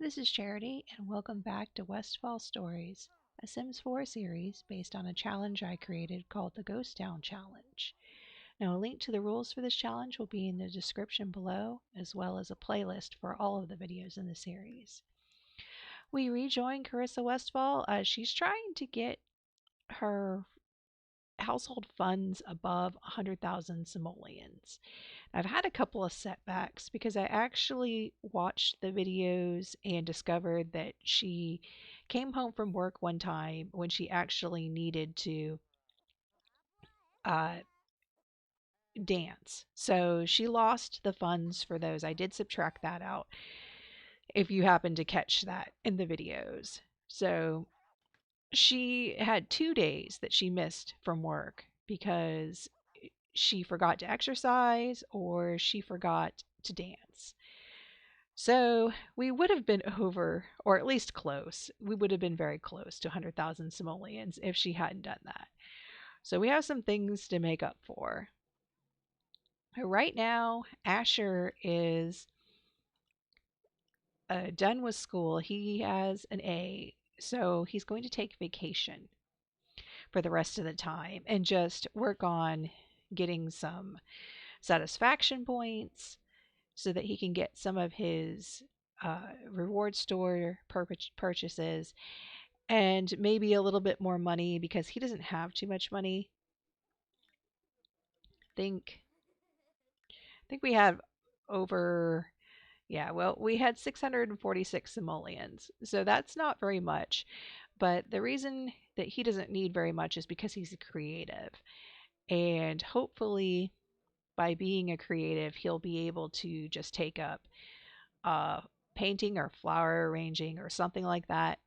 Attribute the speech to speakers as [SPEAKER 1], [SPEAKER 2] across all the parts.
[SPEAKER 1] This is Charity, and welcome back to Westfall Stories, a Sims 4 series based on a challenge I created called the Ghost Town Challenge. Now, a link to the rules for this challenge will be in the description below, as well as a playlist for all of the videos in the series. We rejoin Karissa Westfall as she's trying to get her household funds above 100,000 simoleons. I've had a couple of setbacks because I actually watched the videos and discovered that she came home from work one time when she actually needed to uh, dance. So she lost the funds for those. I did subtract that out if you happen to catch that in the videos. So she had 2 days that she missed from work because she forgot to exercise or she forgot to dance. So we would have been over, or at least close. We would have been very close to 100,000 simoleons if she hadn't done that. So we have some things to make up for. Right now, Asher is done with school. He has an A, so he's going to take vacation for the rest of the time and just work on getting some satisfaction points so that he can get some of his reward store purchases and maybe a little bit more money because he doesn't have too much money. Think think we have over we had 646 simoleons. So that's not very much. But the reason that he doesn't need very much is because he's a creative. And hopefully by being a creative, he'll be able to just take up uh, painting or flower arranging or something like that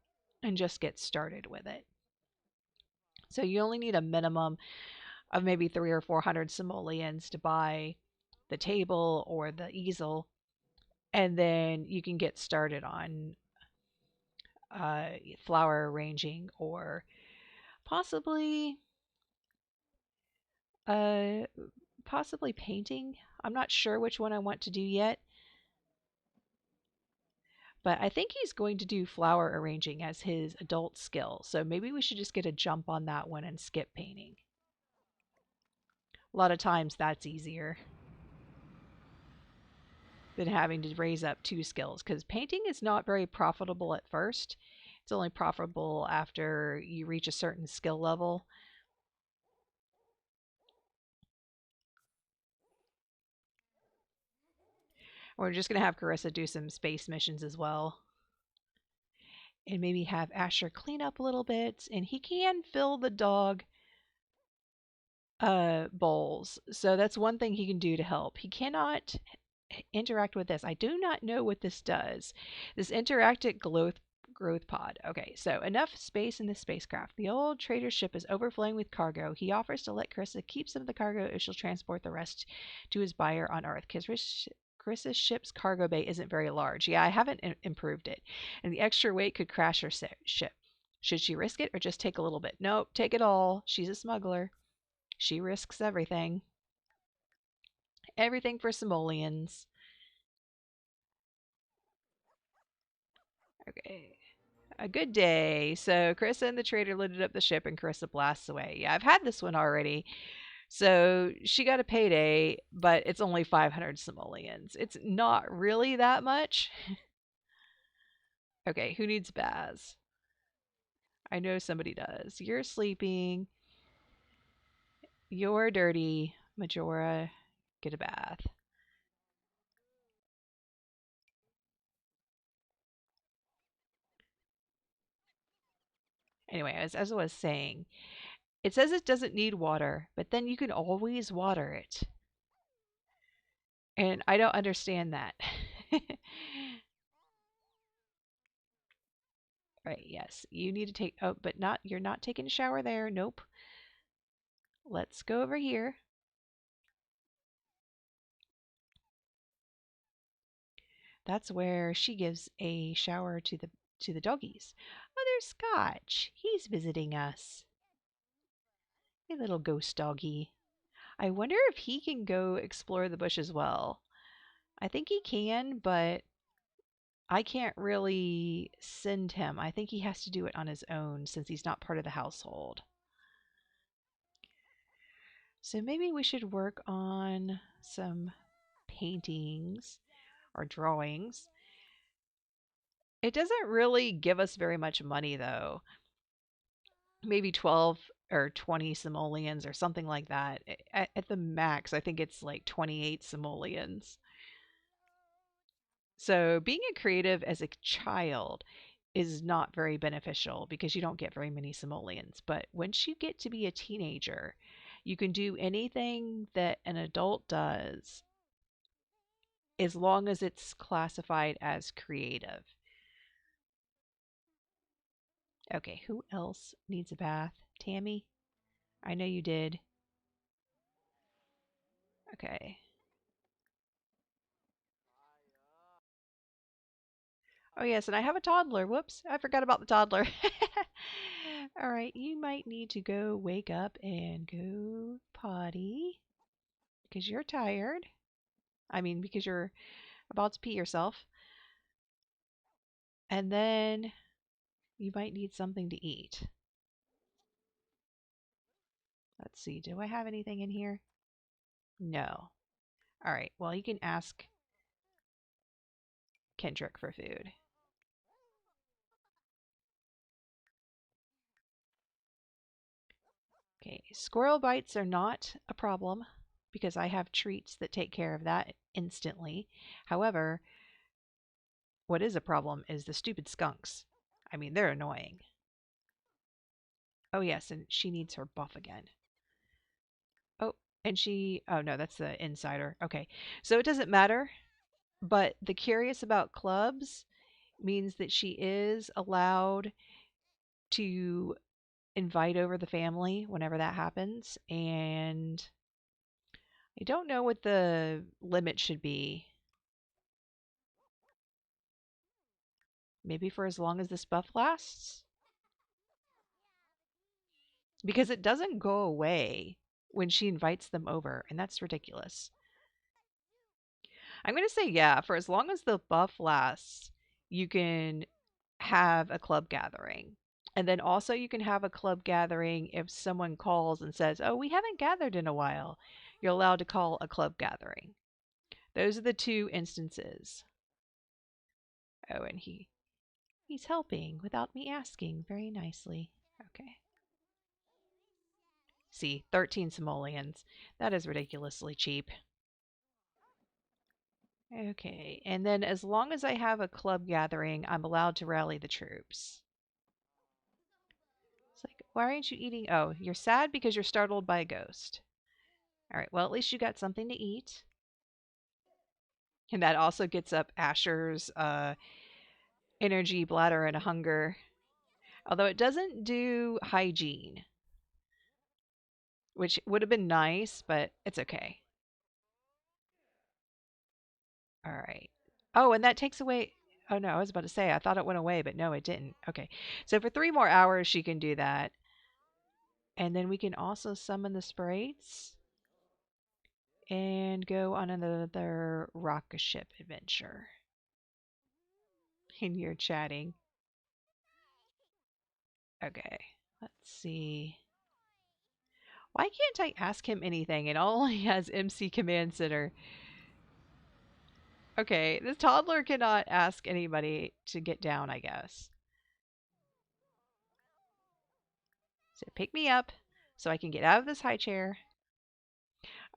[SPEAKER 1] and just get started with it. So you only need a minimum of maybe 300 or 400 simoleons to buy the table or the easel, and then you can get started on uh, flower arranging or possibly uh, possibly painting. I'm not sure which one I want to do yet, but I think he's going to do flower arranging as his adult skill. So maybe we should just get a jump on that one and skip painting. A lot of times that's easier than having to raise up two skills because painting is not very profitable at first. It's only profitable after you reach a certain skill level. We're just going to have Karissa do some space missions as well. And maybe have Asher clean up a little bit. And he can fill the dog bowls. So that's one thing he can do to help. He cannot interact with this. I do not know what this does. This interactive growth pod. Okay, so enough space in the spacecraft. The old trader's ship is overflowing with cargo. He offers to let Karissa keep some of the cargo if she'll transport the rest to his buyer on Earth. Carissa's ship's cargo bay isn't very large. Yeah, I haven't improved it. And the extra weight could crash her ship. Should she risk it or just take a little bit? Nope, take it all. She's a smuggler. She risks everything. Everything for simoleons. Okay. A good day. So Carissa and the trader loaded up the ship and Carissa blasts away. Yeah, I've had this one already. So she got a payday, but it's only 500 simoleons. It's not really that much. Okay, who needs baths? I know somebody does. You're sleeping. You're dirty. Majora, get a bath. Anyway, as I was saying, it says it doesn't need water, but then you can always water it. And I don't understand that. Right, yes. You need to take but not you're not taking a shower there. Nope. Let's go over here. That's where she gives a shower to the doggies. Oh, there's Scotch. He's visiting us. A little ghost doggy. I wonder if he can go explore the bush as well. I think he can, but I can't really send him. I think he has to do it on his own since he's not part of the household. So maybe we should work on some paintings or drawings. It doesn't really give us very much money though. Maybe 12 or 20 simoleons or something like that. At the max, I think it's like 28 simoleons. So being a creative as a child is not very beneficial because you don't get very many simoleons. But once you get to be a teenager, you can do anything that an adult does as long as it's classified as creative. Okay, who else needs a bath? Tammy? I know you did. Okay. Oh, yes, and I have a toddler. Whoops, I forgot about the toddler. All right, you might need to go wake up and go potty because you're tired. I mean, because you're about to pee yourself. And then you might need something to eat. Let's see, do I have anything in here? No. All right, well, you can ask Kendrick for food. Okay, squirrel bites are not a problem because I have treats that take care of that instantly. However, what is a problem is the stupid skunks. I mean, they're annoying. Oh, yes, and she needs her buff again. Oh, and oh no, that's the insider. Okay, so it doesn't matter, but the curious about clubs means that she is allowed to invite over the family whenever that happens, and I don't know what the limit should be. Maybe for as long as this buff lasts? Because it doesn't go away when she invites them over, and that's ridiculous. I'm going to say, yeah, for as long as the buff lasts, you can have a club gathering. And then also, you can have a club gathering if someone calls and says, oh, we haven't gathered in a while. You're allowed to call a club gathering. Those are the two instances. Oh, and he's helping without me asking very nicely. Okay. See, 13 simoleons. That is ridiculously cheap. Okay, and then as long as I have a club gathering, I'm allowed to rally the troops. It's like, why aren't you eating? Oh, you're sad because you're startled by a ghost. All right, well, at least you got something to eat. And that also gets up Asher's energy, bladder, and hunger. Although it doesn't do hygiene, which would have been nice, but it's okay. All right. Oh, and that takes away. Oh, no, I was about to say, I thought it went away, but no, it didn't. Okay. So for 3 more hours, she can do that. And then we can also summon the sprites and go on another rocket ship adventure. And you're chatting. Okay. Let's see. Why can't I ask him anything? It only has MC Command Center. Okay, this toddler cannot ask anybody to get down, I guess. So pick me up so I can get out of this high chair.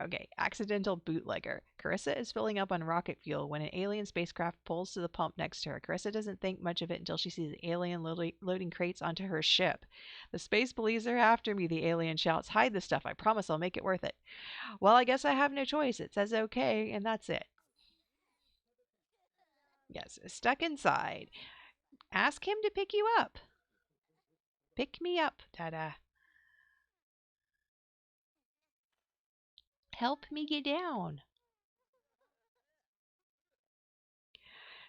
[SPEAKER 1] Okay, accidental bootlegger. Karissa is filling up on rocket fuel when an alien spacecraft pulls to the pump next to her. Karissa doesn't think much of it until she sees the alien loading crates onto her ship. The space believes they're after me, the alien shouts. Hide the stuff. I promise I'll make it worth it. Well, I guess I have no choice. It says okay, and that's it. Yes, stuck inside. Ask him to pick you up. Pick me up, Dada. Help me get down.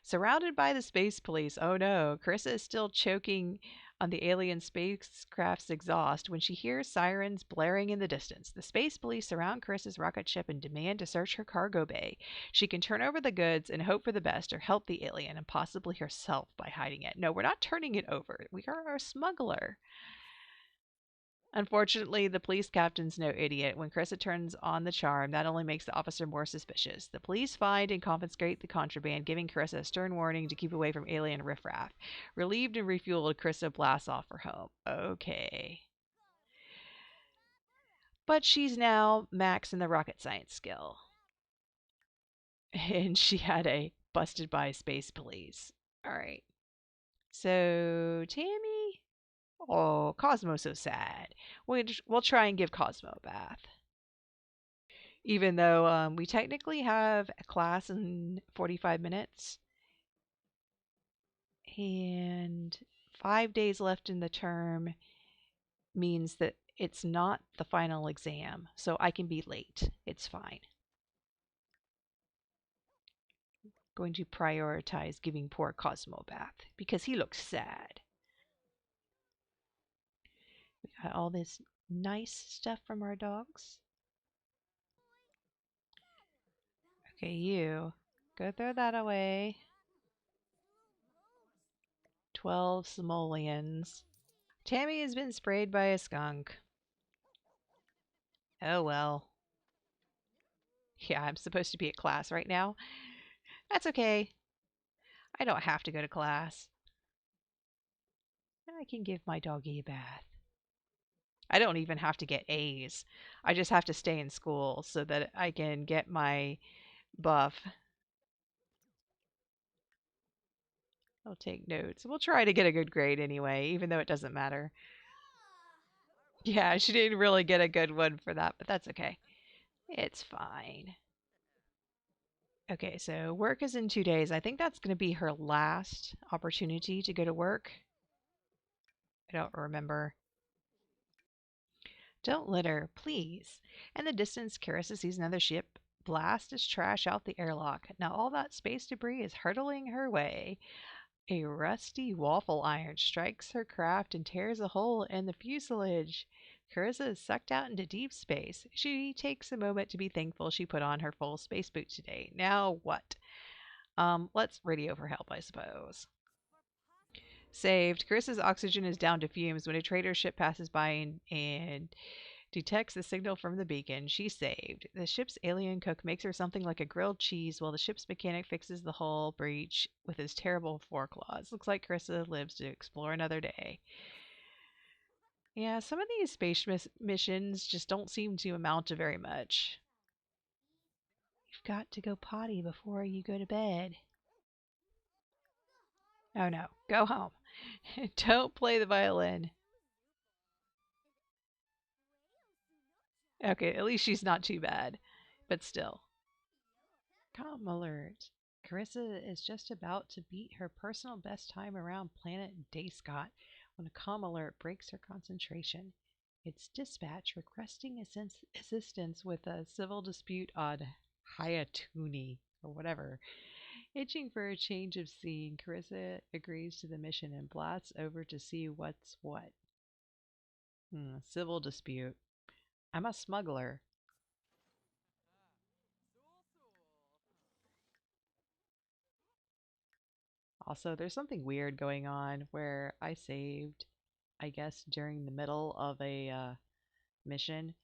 [SPEAKER 1] Surrounded by the space police. Oh no, Karissa is still choking on the alien spacecraft's exhaust when she hears sirens blaring in the distance. The space police surround Carissa's rocket ship and demand to search her cargo bay. She can turn over the goods and hope for the best or help the alien and possibly herself by hiding it. No, we're not turning it over. We are a smuggler. Unfortunately, the police captain's no idiot. When Carissa turns on the charm, that only makes the officer more suspicious. The police find and confiscate the contraband, giving Carissa a stern warning to keep away from alien riffraff. Relieved and refueled, Carissa blasts off for home. Okay. But she's now max in the rocket science skill. And she had a busted by space police. Alright. So, Tammy? Oh, Cosmo's so sad. We'll try and give Cosmo a bath. Even though we technically have a class in 45 minutes and 5 days left in the term means that it's not the final exam, so I can be late. It's fine. Going to prioritize giving poor Cosmo a bath because he looks sad. We got all this nice stuff from our dogs. Okay, you. Go throw that away. 12 simoleons. Tammy has been sprayed by a skunk. Oh well. Yeah, I'm supposed to be at class right now. That's okay. I don't have to go to class. I can give my doggy a bath. I don't even have to get A's. I just have to stay in school so that I can get my buff. I'll take notes. We'll try to get a good grade anyway, even though it doesn't matter. Yeah, she didn't really get a good one for that, but that's okay. It's fine. Okay, so work is in 2 days. I think that's going to be her last opportunity to go to work. I don't remember. Don't litter, please. In the distance, Karissa sees another ship blast its trash out the airlock. Now all that space debris is hurtling her way. A rusty waffle iron strikes her craft and tears a hole in the fuselage. Carissa is sucked out into deep space. She takes a moment to be thankful she put on her full space boot today. Now what? Let's radio for help, I suppose. Saved. Carissa's oxygen is down to fumes when a trader ship passes by and detects the signal from the beacon. She's saved. The ship's alien cook makes her something like a grilled cheese while the ship's mechanic fixes the hull breach with his terrible foreclaws. Looks like Carissa lives to explore another day. Yeah, some of these space missions just don't seem to amount to very much. You've got to go potty before you go to bed. Oh no, go home. Don't play the violin. Okay, at least she's not too bad. But still. Calm alert. Carissa is just about to beat her personal best time around planet Dayscott when a calm alert breaks her concentration. It's dispatch requesting assistance with a civil dispute on Hayatuni, or whatever. Itching for a change of scene, Carissa agrees to the mission and blasts over to see what's what. Civil dispute. I'm a smuggler. Also, there's something weird going on where I saved, I guess, during the middle of a mission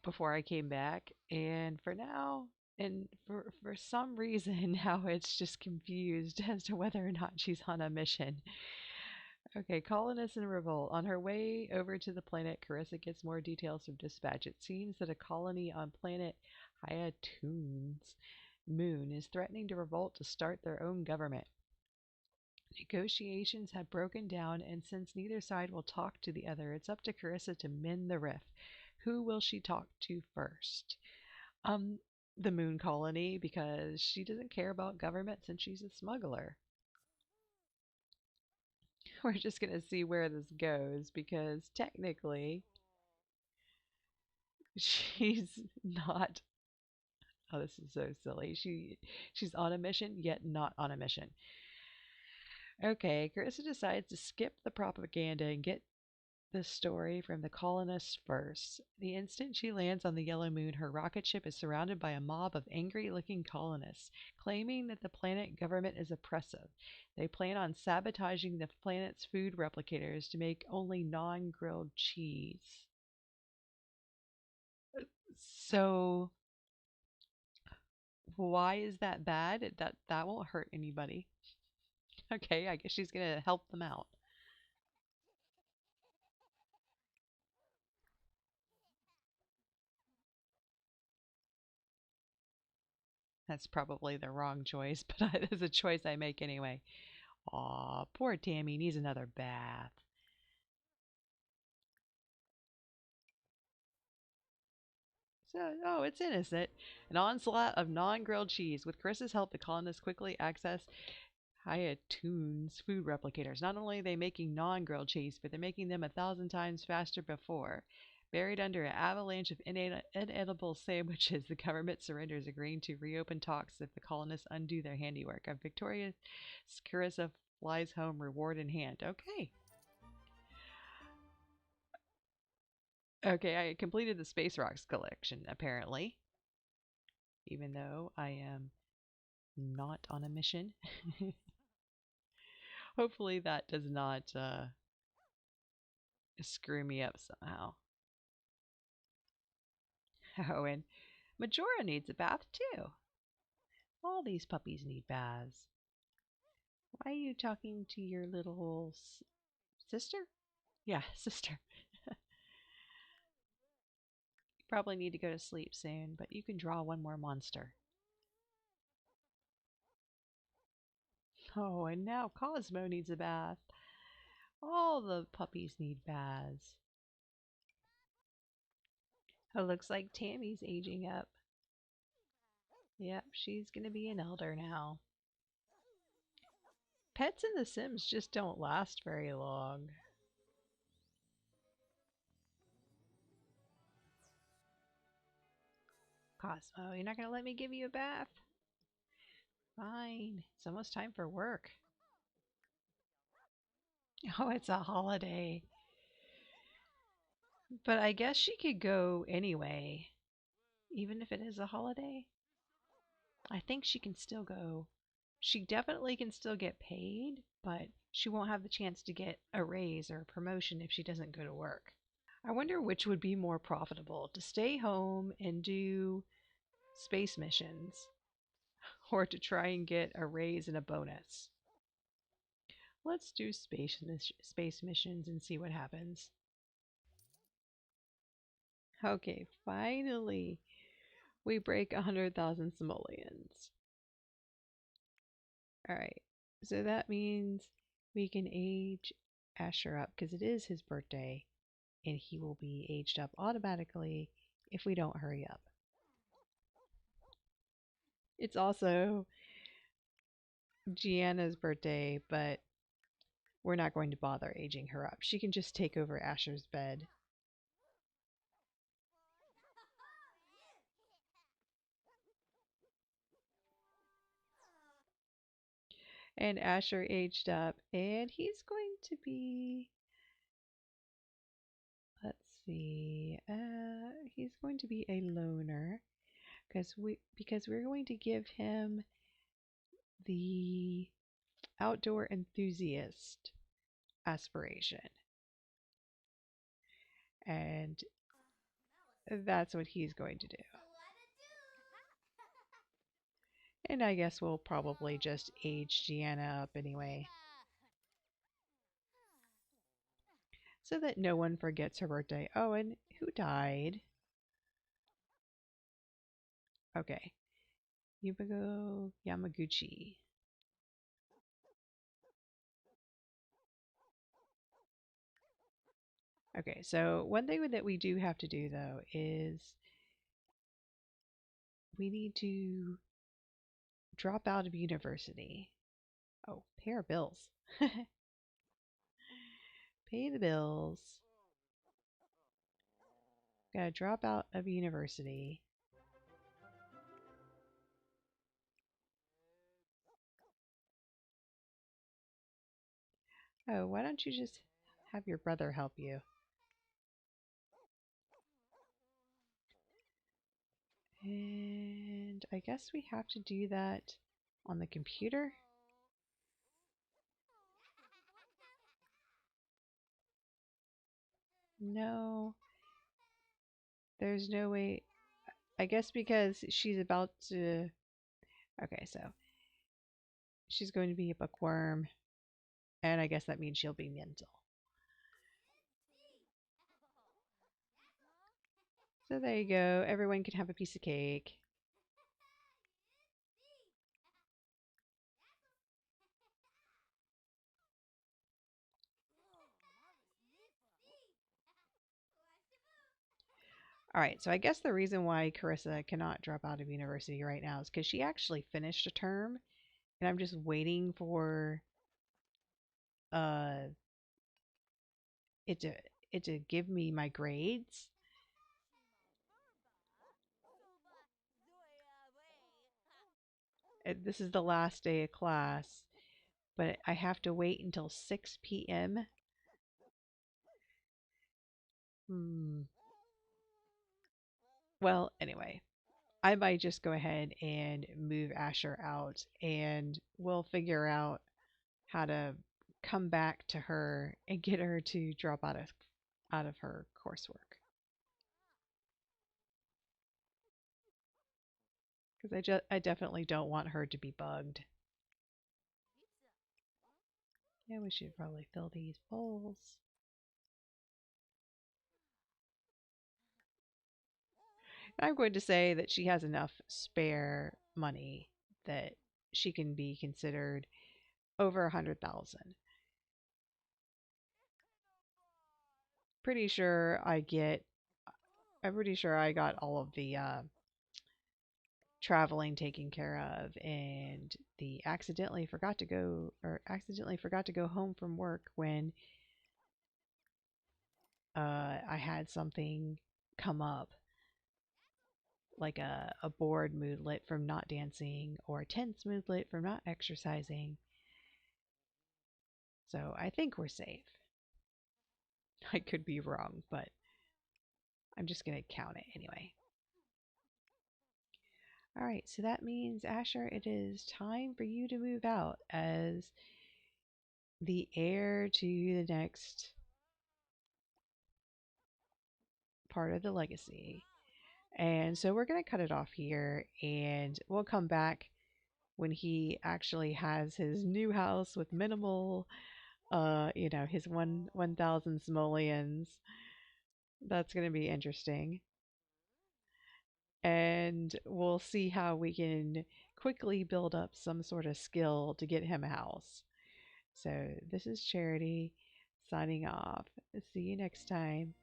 [SPEAKER 1] before I came back. And for now, and for some reason, now it's just confused as to whether or not she's on a mission. Okay, colonists in revolt. On her way over to the planet, Carissa gets more details from dispatch. It seems that a colony on planet Hayatune's moon is threatening to revolt to start their own government. Negotiations have broken down, and since neither side will talk to the other, it's up to Carissa to mend the rift. Who will she talk to first? Um, the moon colony, because she doesn't care about government since she's a smuggler. We're just going to see where this goes, because technically, she's not Oh, this is so silly. She's on a mission, yet not on a mission. Okay, Karissa decides to skip the propaganda and get the story from the colonists first. The instant she lands on the Yellow Moon, her rocket ship is surrounded by a mob of angry looking colonists, claiming that the planet government is oppressive. They plan on sabotaging the planet's food replicators to make only non grilled cheese. So, why is that bad? That won't hurt anybody. Okay, I guess she's gonna help them out. That's probably the wrong choice, but it's a choice I make anyway. Aw, poor Tammy needs another bath. So, oh, it's innocent. An onslaught of non-grilled cheese. With Chris's help, the colonists quickly access Hayatoon's food replicators. Not only are they making non-grilled cheese, but they're making them 1,000 times faster before. Buried under an avalanche of inedible sandwiches, the government surrenders, agreeing to reopen talks if the colonists undo their handiwork. A victorious Carissa flies home, reward in hand. Okay. Okay, I completed the Space Rocks collection, apparently. Even though I am not on a mission. Hopefully that does not screw me up somehow. Oh, and Majora needs a bath too. All these puppies need baths. Why are you talking to your little sister? Yeah, sister. You probably need to go to sleep soon, but you can draw one more monster. Oh, and now Cosmo needs a bath. All the puppies need baths. Oh, looks like Tammy's aging up. Yep, she's gonna be an elder now. Pets in The Sims just don't last very long. Cosmo, you're not gonna let me give you a bath? Fine. It's almost time for work. Oh, it's a holiday. But I guess she could go anyway, even if it is a holiday. I think she can still go. She definitely can still get paid, but she won't have the chance to get a raise or a promotion if she doesn't go to work. I wonder which would be more profitable, to stay home and do space missions or to try and get a raise and a bonus. Let's do space missions and see what happens. Okay, finally we break 100,000 simoleons. Alright, so that means we can age Asher up because it is his birthday and he will be aged up automatically if we don't hurry up. It's also Gianna's birthday, but we're not going to bother aging her up. She can just take over Asher's bed. And Asher aged up, and he's going to be, let's see, he's going to be a loner because we're going to give him the outdoor enthusiast aspiration. And that's what he's going to do. And I guess we'll probably just age Gianna up anyway. So that no one forgets her birthday. Oh, and who died? Okay. Yubigo Yamaguchi. Okay, so one thing that we do have to do though is we need to drop out of university. Oh, pay our bills. Pay the bills. Gotta drop out of university. Oh, why don't you just have your brother help you? And I guess we have to do that on the computer. No, there's no way. I guess because she's about to. Okay, so she's going to be a bookworm, and I guess that means she'll be mental. So there you go. Everyone can have a piece of cake. All right, so I guess the reason why Karissa cannot drop out of university right now is because she actually finished a term, and I'm just waiting for uh it to give me my grades. This is the last day of class, but I have to wait until 6 p.m. Hmm. Well, anyway, I might just go ahead and move Asher out, and we'll figure out how to come back to her and get her to drop out of her coursework. Because I definitely don't want her to be bugged. Yeah, we should probably fill these bowls. I'm going to say that she has enough spare money that she can be considered over 100,000. Pretty sure I get. I'm pretty sure I got all of the traveling taken care of, and the accidentally forgot to go home from work when I had something come up, like a bored moodlet from not dancing or a tense moodlet from not exercising. So I think we're safe. I could be wrong, but I'm just going to count it anyway. All right, so that means, Asher, it is time for you to move out as the heir to the next part of the legacy. And so we're going to cut it off here, and we'll come back when he actually has his new house with minimal, his 1,000 simoleons. That's going to be interesting. And we'll see how we can quickly build up some sort of skill to get him a house. So this is Charity signing off. See you next time.